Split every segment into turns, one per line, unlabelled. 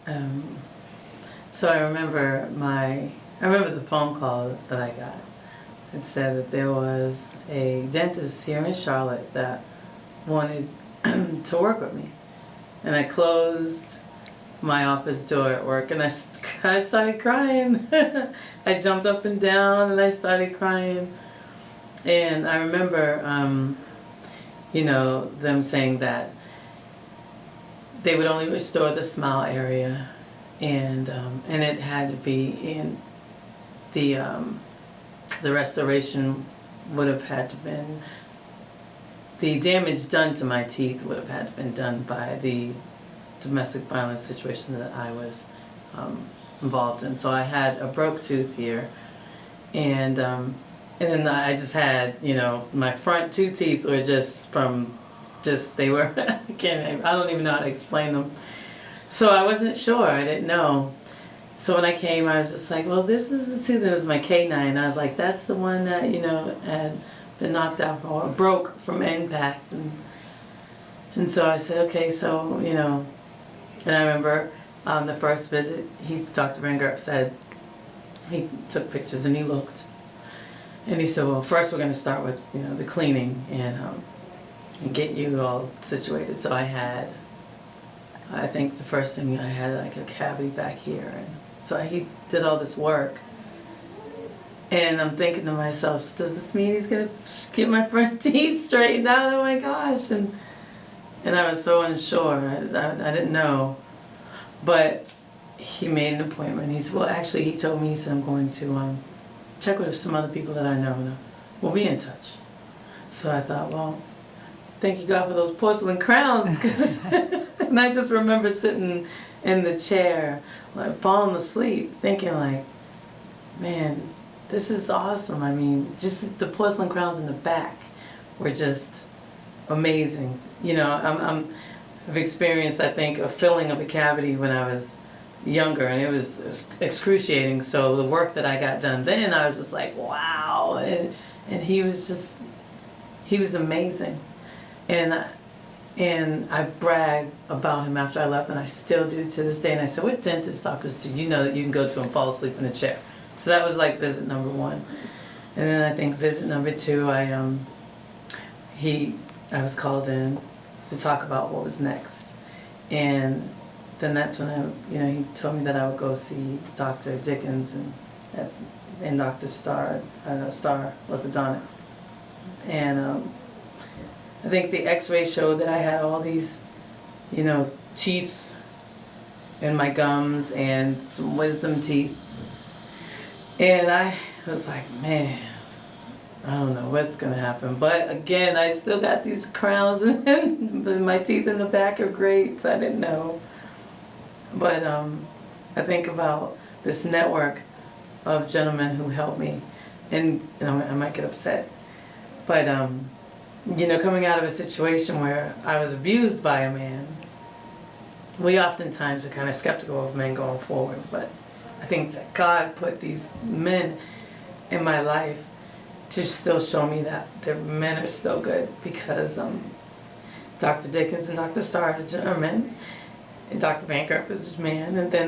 Um, so I remember the phone call that I got. It said that there was a dentist here in Charlotte that wanted to work with me. And I closed my office door at work and I started crying. I jumped up and down and I started crying. And I remember, them saying that they would only restore the smile area, and it had to be in the restoration would have had to been, the damage done to my teeth would have had to been done by the domestic violence situation that I was involved in. So I had a broke tooth here, and then I just had, my front two teeth were they were, I don't even know how to explain them. So I wasn't sure, I didn't know. So when I came, I was just like, well, this is the tooth, it was my canine. I was like, that's the one that, had been knocked out or broke from impact. And so I said, okay, so, and I remember on the first visit, Dr. Van Gerp said, he took pictures and he looked. And he said, well, first we're going to start with, the cleaning and get you all situated. So I think the first thing I had like a cavity back here. And so he did all this work. And I'm thinking to myself, does this mean he's going to get my front teeth straightened out? Oh my gosh. And I was so unsure. I didn't know. But he made an appointment. He told me, he said, I'm going to check with some other people that I know, and we'll be in touch. So I thought, well, thank you God for those porcelain crowns. And I just remember sitting in the chair, like falling asleep, thinking like, man, this is awesome. I mean, just the porcelain crowns in the back were just amazing. I've experienced, I think, a filling of a cavity when I was younger, and it was excruciating. So the work that I got done then, I was just like, wow. And he was amazing. And I bragged about him after I left, and I still do to this day. And I said, what dentist office do you know that you can go to and fall asleep in the chair? So that was like visit number 1. And then I think visit number 2, I was called in to talk about what was next. And then that's when he told me that I would go see Dr. Dickens and Dr. Starr orthodontics. And I think the x-ray showed that I had all these, teeth in my gums and some wisdom teeth. And I was like, man, I don't know what's gonna happen. But again, I still got these crowns and my teeth in the back are great, so I didn't know. But I think about this network of gentlemen who helped me, and I might get upset, but coming out of a situation where I was abused by a man, we oftentimes are kind of skeptical of men going forward. But I think that God put these men in my life to still show me that the men are still good, because Dr. Dickens and Dr. Starr are men. And Dr. Van Gerp is a man, and then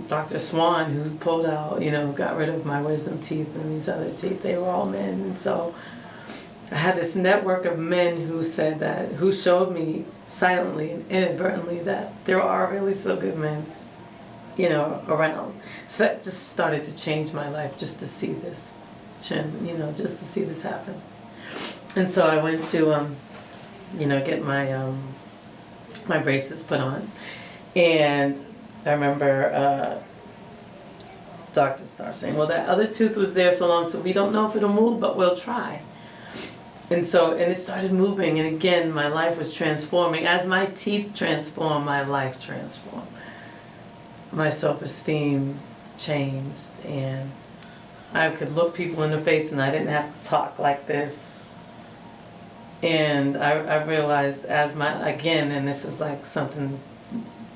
Dr. Swan, who pulled out, got rid of my wisdom teeth and these other teeth, they were all men. And so I had this network of men who showed me silently and inadvertently that there are really still good men, around. So that just started to change my life, just to see this, just to see this happen. And so I went to, get my my braces put on. And I remember Dr. Starr saying, well, that other tooth was there so long, so we don't know if it'll move, but we'll try. And it started moving, and again, my life was transforming. As my teeth transformed, my life transformed. My self-esteem changed, and I could look people in the face, and I didn't have to talk like this. And I realized and this is like something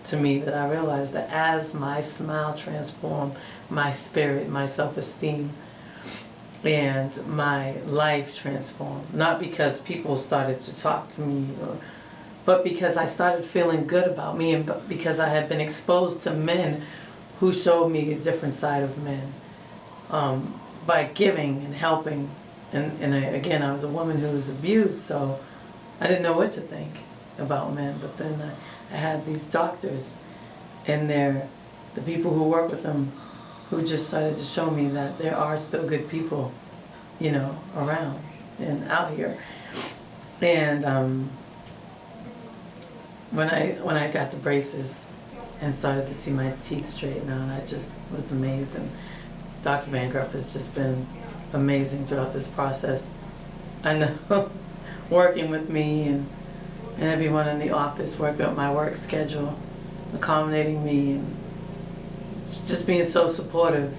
to me that I realized, that as my smile transformed, my spirit, my self-esteem, and my life transformed. Not because people started to talk to me but because I started feeling good about me, and because I had been exposed to men who showed me a different side of men, by giving and helping. And again, I was a woman who was abused, so I didn't know what to think about men. But then I had these doctors, and the people who work with them, who just started to show me that there are still good people, you know, around and out here. And when I got the braces and started to see my teeth straighten out, I just was amazed. And Dr. Van Gerp has just been amazing throughout this process. I know, working with me and everyone in the office, working with my work schedule, accommodating me, and just being so supportive.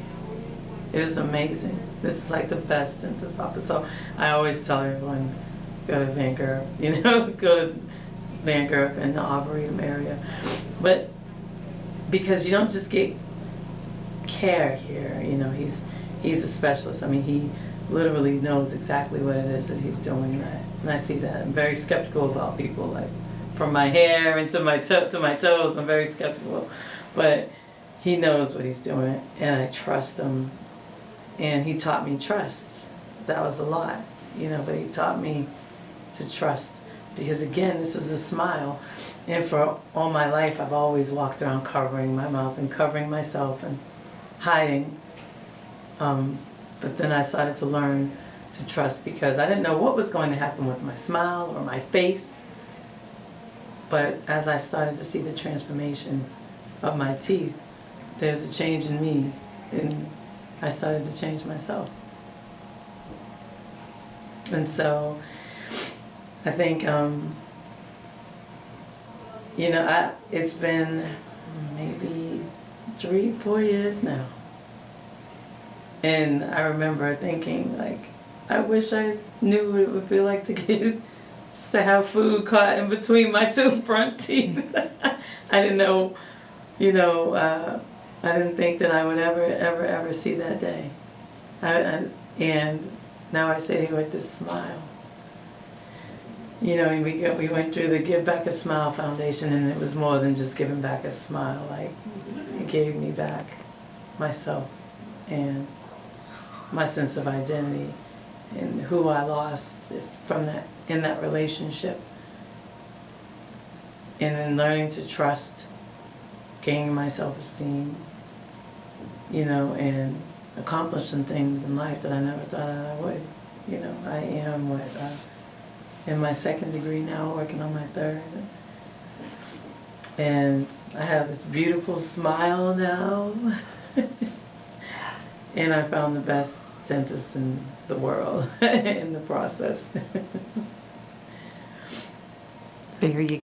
It was amazing. This is like the best dentist office. So I always tell everyone, go to Van Gerp, you know, go to Van Gerp in the Arboretum area. But because you don't just get care here, you know, he's a specialist. I mean, he literally knows exactly what it is that he's doing, and I see that. I'm very skeptical about people, like from my hair and to my toes. I'm very skeptical, but he knows what he's doing, and I trust him. And he taught me trust. That was a lot, you know, but he taught me to trust, because again, this was a smile. And for all my life, I've always walked around covering my mouth and covering myself and hiding. But then I started to learn to trust, because I didn't know what was going to happen with my smile or my face. But as I started to see the transformation of my teeth, there's a change in me, and I started to change myself. And so I think, you know, it's been maybe 3-4 years now. And I remember thinking, like, I wish I knew what it would feel like just to have food caught in between my two front teeth. I didn't know, you know, I didn't think that I would ever see that day. And now I sit here with this smile. You know, and we went through the Give Back a Smile Foundation, and it was more than just giving back a smile. Like, it gave me back myself and my sense of identity and who I lost in that relationship. And then learning to trust, gaining my self-esteem, you know, and accomplishing things in life that I never thought I would. You know, I am in my 2nd degree now, working on my 3rd. And I have this beautiful smile now. And I found the best dentist in the world in the process.
There you